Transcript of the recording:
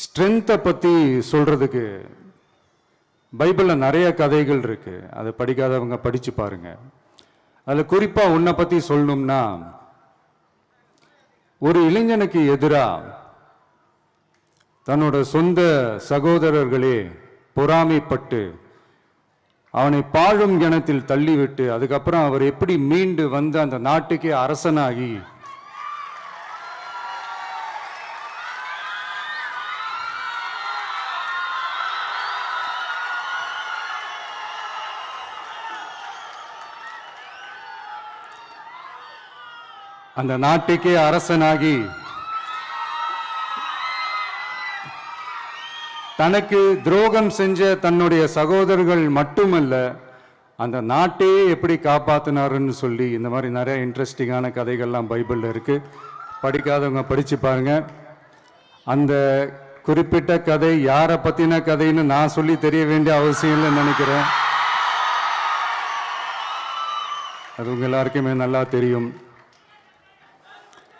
ஸ்ட்ரென்த்தை பற்றி சொல்கிறதுக்கு பைபிளில் நிறைய கதைகள் இருக்குது. அதை படிக்காதவங்க படித்து பாருங்க. அதில் குறிப்பாக உன்னை பற்றி சொல்லணும்னா, ஒரு இளைஞனுக்கு எதிராக தன்னோட சொந்த சகோதரர்களே பொறாமைப்பட்டு அவனை பாழும் கிணத்தில் தள்ளிவிட்டு அதுக்கப்புறம் அவர் எப்படி மீண்டு வந்து அந்த நாட்டுக்கே அரசனாகி அந்த நாட்டுக்கே அரசனாகி தனக்கு துரோகம் செஞ்ச தன்னுடைய சகோதரர்கள் மட்டுமல்ல, அந்த நாட்டையே எப்படி காப்பாத்தினாருன்னு சொல்லி இந்த மாதிரி நிறைய இன்ட்ரெஸ்டிங்கான கதைகள்லாம் பைபிளில் இருக்கு. படிக்காதவங்க படிச்சு பாருங்க. அந்த குறிப்பிட்ட கதை யாரை பத்தின கதைன்னு நான் சொல்லி தெரிய வேண்டிய அவசியம் இல்லைன்னு நினைக்கிறேன். அது உங்க எல்லாருக்குமே நல்லா தெரியும்.